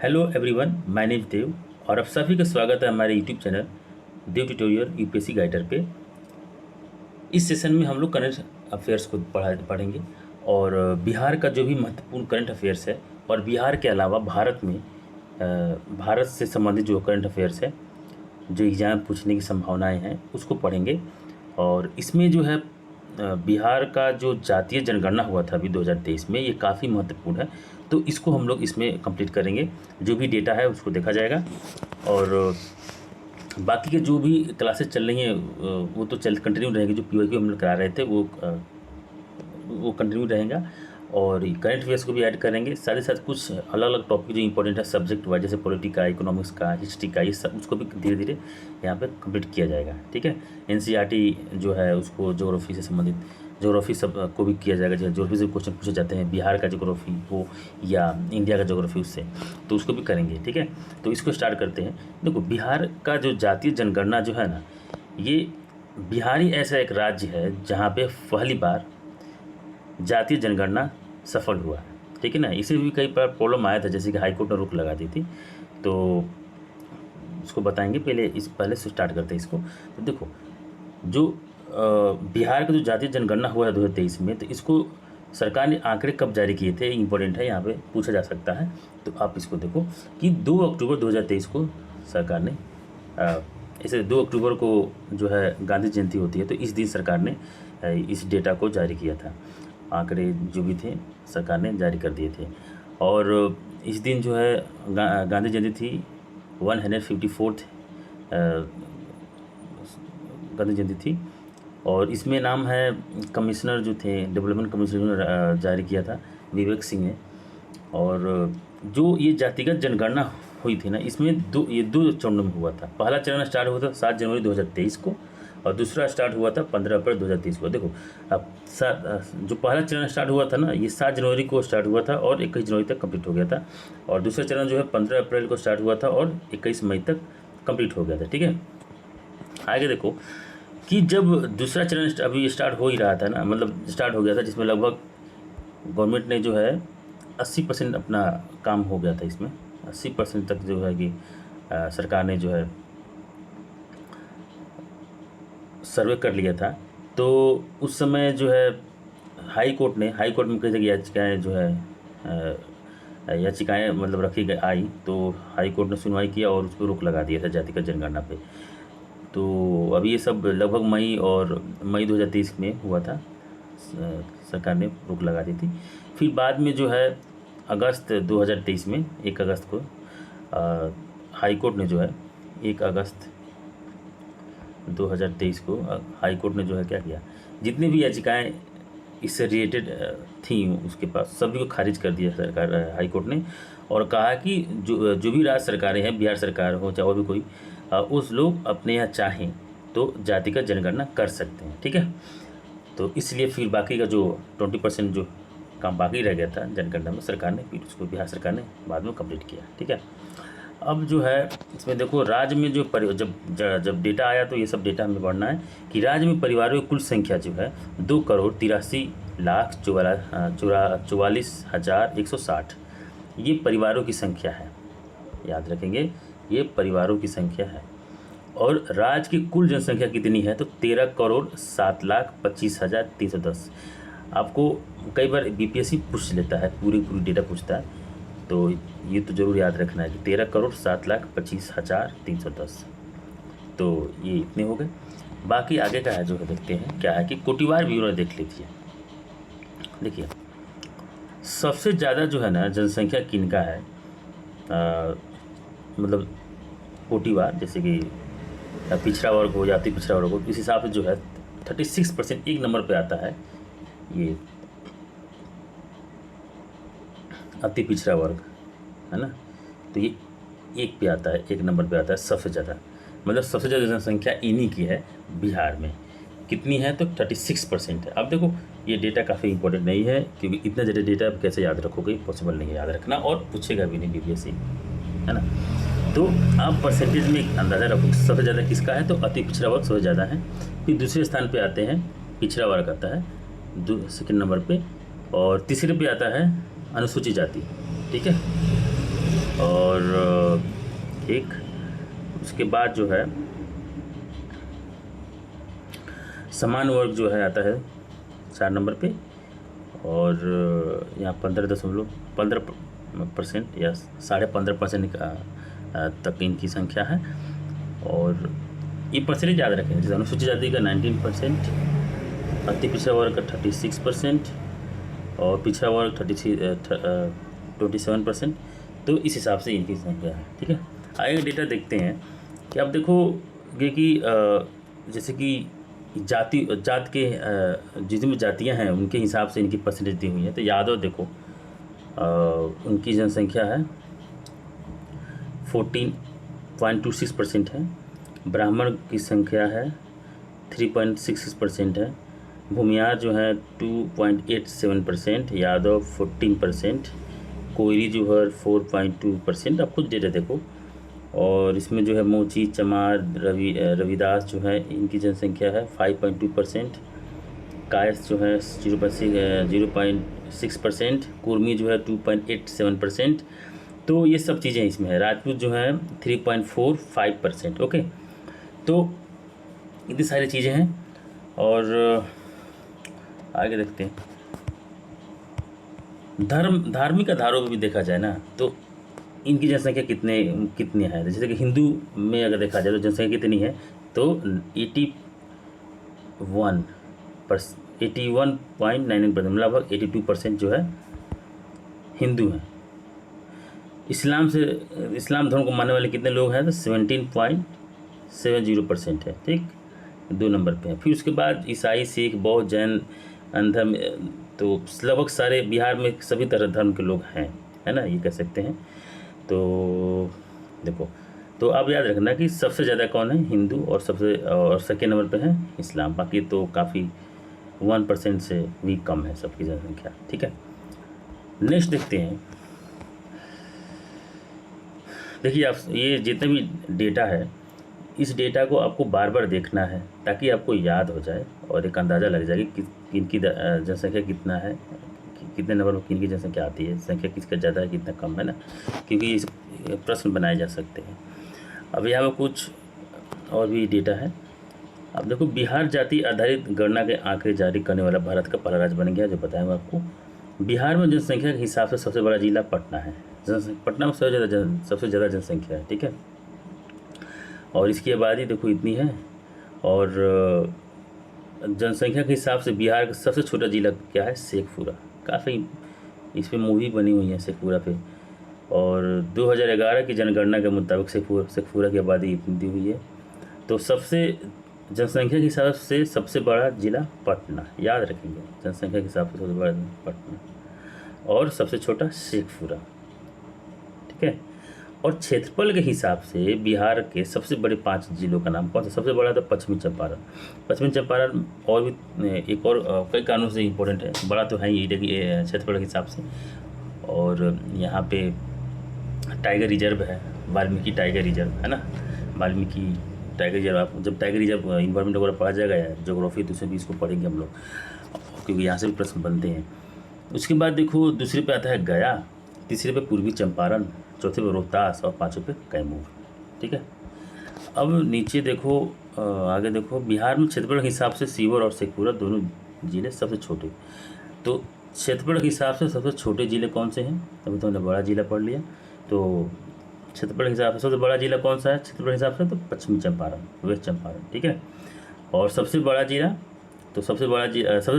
Hello everyone, my name देव और आप सभी का स्वागत है हमारे यूट्यूब चैनल देव ट्यूटोरियल यूपीएससी गाइडर पे। इस सेशन में हम लोग करंट अफेयर्स को पढ़ेंगे और बिहार का जो भी महत्वपूर्ण करंट अफेयर्स है और बिहार के अलावा भारत में भारत से संबंधित जो करंट अफेयर्स है, जो एग्ज़ाम पूछने की संभावनाएं हैं, उसको पढ़ेंगे। और इसमें जो है बिहार का जो जातीय जनगणना हुआ था अभी 2023 में, ये काफ़ी महत्वपूर्ण है, तो इसको हम लोग इसमें कंप्लीट करेंगे। जो भी डेटा है उसको देखा जाएगा और बाकी के जो भी क्लासेस चल रही हैं वो तो कंटिन्यू रहेंगी। जो पीवाईक्यू हम लोग करा रहे थे वो कंटिन्यू रहेगा और करंट अफेयर्स को भी ऐड करेंगे। साथ ही साथ कुछ अलग अलग टॉपिक जो इंपॉर्टेंट है सब्जेक्ट वाइज, जैसे पॉलिटिका, इकोनॉमिक्स का, हिस्ट्री का, ये सब उसको भी धीरे धीरे यहाँ पे कंप्लीट किया जाएगा। ठीक है, एनसीईआरटी जो है उसको ज्योग्राफी से संबंधित ज्योग्राफी सब को भी किया जाएगा। जैसे ज्योग्राफी से क्वेश्चन पूछे जाते हैं, बिहार का ज्योग्राफी हो या इंडिया का ज्योग्राफी, उससे तो उसको भी करेंगे। ठीक है, तो इसको स्टार्ट करते हैं। देखो, बिहार का जो जातीय जनगणना जो है ना, ये बिहार ही ऐसा एक राज्य है जहाँ पे पहली बार जातीय जनगणना सफल हुआ है। ठीक है ना, इसे भी कई बार प्रॉब्लम आया था, जैसे कि हाईकोर्ट ने रोक लगा दी थी, तो उसको बताएंगे। पहले से स्टार्ट करते हैं इसको। तो देखो, जो बिहार का जो जातीय जनगणना हुआ है 2023 में, तो इसको सरकार ने आंकड़े कब जारी किए थे, इंपॉर्टेंट है, यहाँ पे पूछा जा सकता है। तो आप इसको देखो कि 2 अक्टूबर 2023 को सरकार ने इसे 2 अक्टूबर को जो है गांधी जयंती होती है, तो इस दिन सरकार ने इस डेटा को जारी किया था। आंकड़े जो भी थे सरकार ने जारी कर दिए थे और इस दिन जो है गांधी जयंती थी, 154th गांधी जयंती थी। और इसमें नाम है कमिश्नर जो थे, डेवलपमेंट कमिश्नर ने जारी किया था, विवेक सिंह ने। और जो ये जातिगत जनगणना हुई थी ना, इसमें दो चरणों में हुआ था। पहला चरण स्टार्ट हुआ था 7 जनवरी 2023 को और दूसरा स्टार्ट हुआ था 15 अप्रैल 2023 को। देखो, अब जो पहला चरण स्टार्ट हुआ था ना, ये 7 जनवरी को स्टार्ट हुआ था और 21 जनवरी तक कंप्लीट हो गया था। और दूसरा चरण जो है 15 अप्रैल को स्टार्ट हुआ था और 21 मई तक कंप्लीट हो गया था। ठीक है, आगे देखो कि जब दूसरा चरण अभी स्टार्ट हो ही रहा था ना, मतलब स्टार्ट हो गया था, जिसमें लगभग गवर्नमेंट ने जो है 80% अपना काम हो गया था। इसमें 80% तक जो है कि सरकार ने जो है सर्वे कर लिया था। तो उस समय जो है हाई कोर्ट में कई जगह याचिकाएँ जो है याचिकाएँ मतलब रखी गई आई, तो हाई कोर्ट ने सुनवाई किया और उस पर रोक लगा दिया था जातिगत जनगणना पे। तो अभी ये सब लगभग मई 2023 में हुआ था, सरकार ने रोक लगा दी थी। फिर बाद में जो है अगस्त 2023 में 1 अगस्त को हाई कोर्ट ने जो है 1 अगस्त 2023 को हाई कोर्ट ने जो है क्या किया, जितनी भी याचिकाएं इससे रिलेटेड थी उसके पास सभी को खारिज कर दिया सरकार हाई कोर्ट ने। और कहा कि जो भी राज्य सरकारें हैं, बिहार सरकार हो चाहे वो भी कोई, उस लोग अपने यहाँ चाहें तो जातिगत जनगणना कर सकते हैं। ठीक है, तो इसलिए फिर बाकी का जो 20% जो काम बाकी रह गया था जनगणना में, सरकार ने फिर उसको बिहार सरकार ने बाद में कंप्लीट किया। ठीक है, अब जो है इसमें देखो राज्य में जो जब डेटा आया तो ये सब डेटा हमें पढ़ना है कि राज्य में परिवारों की कुल संख्या जो है 2,83,44,160 ये परिवारों की संख्या है। याद रखेंगे, ये परिवारों की संख्या है। और राज्य की कुल जनसंख्या कितनी है, तो 13,07,25,310। आपको कई बार बीपीएससी पूछ लेता है, पूरी डेटा पूछता है, तो ये तो ज़रूर याद रखना है कि 13,07,25,310। तो ये इतने हो गए। बाकी आगे का है जो है देखते हैं क्या है कि कोटिवार विवरण देख लीजिए। देखिए, सबसे ज़्यादा जो है ना जनसंख्या किनका है, मतलब कोटिवार, जैसे कि पिछड़ा वर्ग हो या अति पिछड़ा वर्ग हो, इस हिसाब से जो है 36% एक नंबर पे आता है ये अति पिछड़ा वर्ग, है ना। तो ये एक पे आता है, एक नंबर पे आता है सबसे ज़्यादा, मतलब सबसे ज़्यादा जनसंख्या इन्हीं की है बिहार में। कितनी है, तो 36% है। अब देखो, ये डेटा काफ़ी इंपॉर्टेंट नहीं है क्योंकि इतना ज़्यादा डेटा आप कैसे याद रखोगे, पॉसिबल नहीं है याद रखना और पूछेगा भी नहीं बीपीएससी, है ना। तो आप परसेंटेज में अंदाज़ा रखो सबसे ज़्यादा किसका है, तो अति पिछड़ा वर्ग सबसे ज़्यादा है। फिर दूसरे स्थान पे आते हैं पिछड़ा वर्ग आता है सेकंड नंबर पे, और तीसरे पे आता है अनुसूचित जाति। ठीक है, और ठीक उसके बाद जो है समान वर्ग जो है आता है 4 नंबर पे, और यहाँ 15% या 15.5% तक इनकी संख्या है। और ये परसेंटेज याद रखें, जैसे अनुसूचित जाति का 19%, अति पिछड़ा वर्ग का 36% और पिछड़ा वर्ग 27%। तो इस हिसाब से इनकी संख्या है। ठीक है, आगे डेटा देखते हैं कि आप देखोगे कि जैसे कि जात के जितनी भी जातियाँ हैं उनके हिसाब से इनकी परसेंटेज दी हुई है। तो यादव देखो उनकी जनसंख्या है 14.26% है, ब्राह्मण की संख्या है 3.66% है, भूमियार जो है 2.87%, यादव 14%, कोयरी जो है 4.2%। आप खुद डेटा देखो। और इसमें जो है मोची, चमार, रविदास जो है इनकी जनसंख्या है 5.2%, कायस जो है 0.6%, कुर्मी जो है 2.87%। तो ये सब चीज़ें इसमें है। राजपूत जो है 3.45%। ओके, तो इतनी सारी चीज़ें हैं। और आगे देखते हैं, धार्मिक आधारों पर भी देखा जाए ना तो इनकी जनसंख्या कितनी है। जैसे कि हिंदू में अगर देखा जाए तो जनसंख्या कितनी है, तो 81.99%, लगभग 82% जो है हिंदू हैं। इस्लाम धर्म को मानने वाले कितने लोग हैं, तो 17.70% है। ठीक, 2 नंबर पे है। फिर उसके बाद ईसाई, सिख, बौद्ध, जैन, अंधम, तो लगभग सारे बिहार में सभी तरह धर्म के लोग हैं, है ना, ये कह सकते हैं। तो देखो, तो आप याद रखना कि सबसे ज़्यादा कौन है, हिंदू, और सेकेंड नंबर पे है इस्लाम। बाकी तो काफ़ी 1% से भी कम है सबकी जनसंख्या। ठीक है, नेक्स्ट देखते हैं। देखिए आप, ये जितने भी डेटा है इस डेटा को आपको बार बार देखना है ताकि आपको याद हो जाए और एक अंदाज़ा लग जाए कि किनकी जनसंख्या कितना है, कितने नंबर पर किनकी जनसंख्या आती है, संख्या किसका ज़्यादा है कितना कम है ना, क्योंकि इस प्रश्न बनाए जा सकते हैं। अब यहाँ पर कुछ और भी डेटा है। अब देखो, बिहार जाति आधारित गणना के आंकड़े जारी करने वाला भारत का पहला राज्य बन गया, जो बताया आपको। बिहार में जनसंख्या के हिसाब से सबसे बड़ा जिला पटना है। पटना में सबसे ज़्यादा जनसंख्या है। ठीक है, और इसकी आबादी देखो इतनी है। और जनसंख्या के हिसाब से बिहार का सबसे छोटा जिला क्या है, शेखपुरा। काफ़ी इस पर मूवी बनी हुई है शेखपुरा पे। और 2011 की जनगणना के मुताबिक शेखपुरा की आबादी इतनी दी हुई है। तो सबसे जनसंख्या के हिसाब से सबसे बड़ा जिला पटना, याद रखेंगे, जनसंख्या के हिसाब से सबसे बड़ा पटना और सबसे छोटा शेखपुरा। ठीक है, और क्षेत्रफल के हिसाब से बिहार के सबसे बड़े 5 जिलों का नाम कौन सा। सबसे बड़ा तो पश्चिमी चंपारण। पश्चिमी चंपारण और भी एक और कई कारणों से इम्पोर्टेंट है, बड़ा तो है ही क्षेत्रफल के हिसाब से। और यहाँ पे टाइगर रिजर्व है, वाल्मीकि टाइगर रिजर्व, है ना, वाल्मीकि टाइगर रिजर्व। आप जब टाइगर रिजर्व इन्वायरमेंट वगैरह पढ़ा जाएगा या ज्योग्राफी, तो उसमें भी इसको पढ़ेंगे हम लोग, क्योंकि यहाँ से भी प्रश्न बनते हैं। उसके बाद देखो, दूसरे पे आता है गया, तीसरे पे पूर्वी चंपारण, चौथे पे रोहतास और पाँचवें पे कैमूर। ठीक है, अब नीचे देखो, आगे देखो, बिहार में क्षेत्रफल के हिसाब से सीवर और शेखपुरा दोनों जिले सबसे छोटे। तो क्षेत्रफल के हिसाब से सबसे छोटे जिले कौन से हैं, अभी तो हमने बड़ा जिला पढ़ लिया। तो क्षेत्रफल के हिसाब से सबसे बड़ा जिला कौन सा है, क्षेत्रफल के हिसाब से तो पश्चिमी चंपारण, वेस्ट चंपारण। ठीक है, और सबसे बड़ा जिला, तो सबसे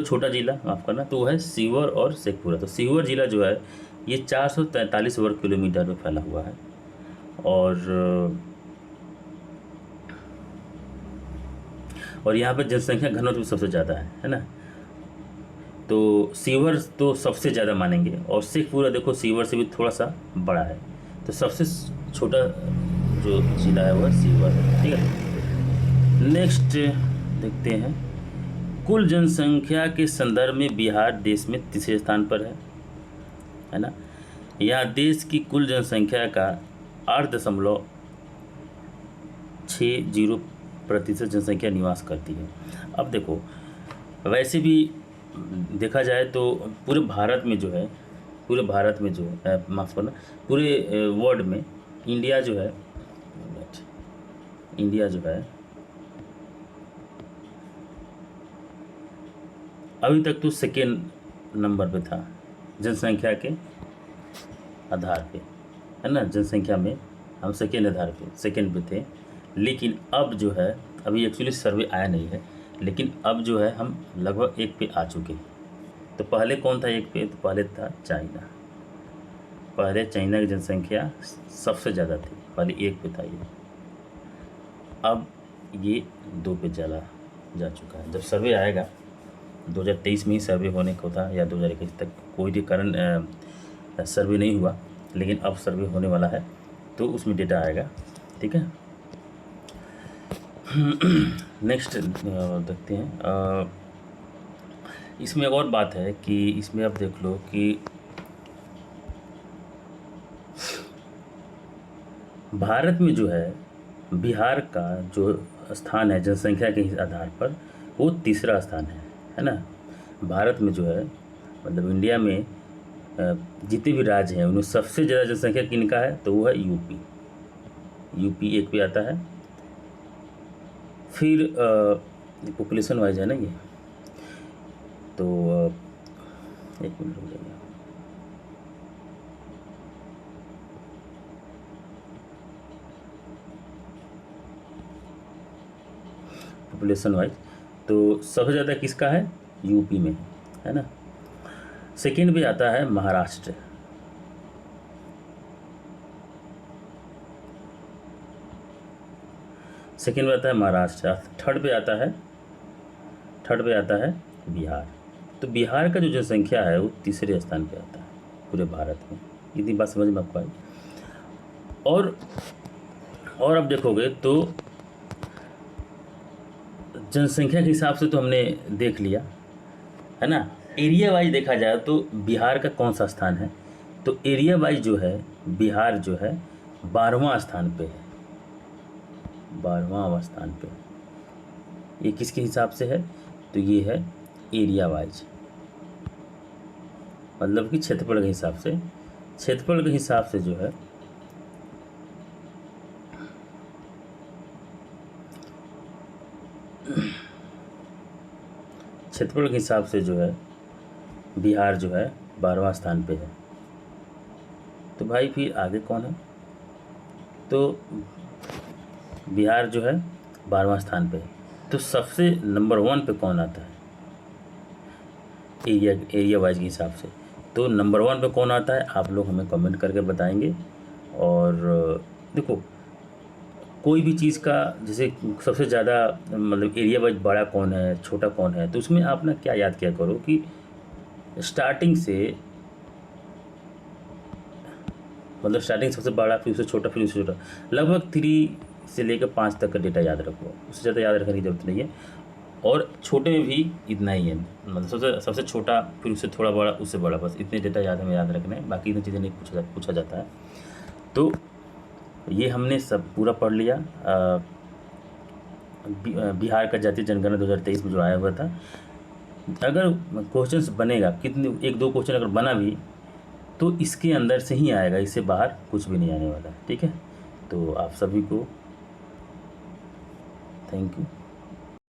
छोटा जिला माफ़ करना, तो वो है सीवर और शेखपुरा। तो सीवर जिला जो है ये 443 वर्ग किलोमीटर में फैला हुआ है। और यहाँ पर जनसंख्या घनत्व भी सबसे ज़्यादा है ना। तो सीवर तो सबसे ज़्यादा मानेंगे, और शेखपुरा देखो सीवर से भी थोड़ा सा बड़ा है। तो सबसे छोटा जो जिला है वह सीवर है। ठीक है, नेक्स्ट देखते हैं। कुल जनसंख्या के संदर्भ में बिहार देश में तीसरे स्थान पर है ना। यहाँ देश की कुल जनसंख्या का 8.60% जनसंख्या निवास करती है। अब देखो, वैसे भी देखा जाए तो पूरे भारत में जो है पूरे भारत में जो है, माफ़ करना, पूरे वर्ल्ड में इंडिया जो है, इंडिया जो है अभी तक तो सेकेंड नंबर पे था जनसंख्या के आधार पे, है ना। जनसंख्या में हम सेकेंड आधार पे सेकेंड पे थे, लेकिन अब जो है, अभी एक्चुअली सर्वे आया नहीं है, लेकिन अब जो है हम लगभग एक पे आ चुके हैं। तो पहले कौन था एक पे? तो पहले था चाइना। पहले चाइना की जनसंख्या सबसे ज़्यादा थी, पहले एक पे था ये। अब ये 2 पे चला जा चुका है। जब सर्वे आएगा 2023 में ही सर्वे होने को था, या 2021 तक, कोई भी कारण सर्वे नहीं हुआ, लेकिन अब सर्वे होने वाला है तो उसमें डेटा आएगा, ठीक है। नेक्स्ट देखते हैं। इसमें एक और बात है कि इसमें आप देख लो कि भारत में जो है बिहार का जो स्थान है जनसंख्या के आधार पर, वो तीसरा स्थान है ना। भारत में जो है, मतलब इंडिया में जितने भी राज्य हैं उनमें सबसे ज़्यादा जनसंख्या किनका है? तो वो है यूपी। यूपी एक पे आता है। फिर पॉपुलेशन वाइज है ना ये, तो एक मिनट हो जाएगा। पॉपुलेशन वाइज तो सबसे ज़्यादा किसका है? यूपी में, है ना। सेकेंड पे आता है महाराष्ट्र। सेकेंड पे आता है महाराष्ट्र। थर्ड पे आता है बिहार। तो बिहार का जो जनसंख्या है वो तीसरे स्थान पे आता है पूरे भारत में। इतनी बात समझ में आपको आई। और अब देखोगे तो जनसंख्या के हिसाब से तो हमने देख लिया, है ना। एरिया वाइज देखा जाए तो बिहार का कौन सा स्थान है? तो एरिया वाइज जो है बिहार जो है 12वां स्थान पे है, 12वां स्थान पे। ये किसके हिसाब से है? तो ये है एरिया वाइज, मतलब कि क्षेत्रफल के हिसाब से। क्षेत्रफल के हिसाब से जो है क्षेत्रफल के हिसाब से जो है बिहार जो है 12वां स्थान पे है। तो भाई फिर आगे कौन है? तो बिहार जो है 12वां स्थान पे है। तो सबसे नंबर 1 पे कौन आता है एरिया वाइज के हिसाब से? तो नंबर 1 पे कौन आता है आप लोग हमें कमेंट करके बताएंगे। और देखो, कोई भी चीज़ का जैसे सबसे ज़्यादा मतलब एरिया वाइज बड़ा कौन है, छोटा कौन है, तो उसमें आप ना क्या याद किया करो कि स्टार्टिंग से, मतलब स्टार्टिंग सबसे बड़ा, फिर उससे छोटा, फिर उससे छोटा, लगभग 3 से लेकर 5 तक का डेटा याद रखो। उससे ज़्यादा याद रखने की जरूरत नहीं है। और छोटे में भी इतना ही है, मतलब सबसे छोटा, फिर उससे थोड़ा बड़ा, उससे बड़ा, बस इतने डेटा हमें याद रखने हैं। बाकी इतनी चीज़ें नहीं पूछा जाता है। तो ये हमने सब पूरा पढ़ लिया। बिहार का जातीय जनगणना 2023 में जो आया हुआ था। अगर क्वेश्चंस बनेगा, कितने 1-2 क्वेश्चन अगर बना भी, तो इसके अंदर से ही आएगा, इससे बाहर कुछ भी नहीं आने वाला, ठीक है। तो आप सभी को थैंक यू।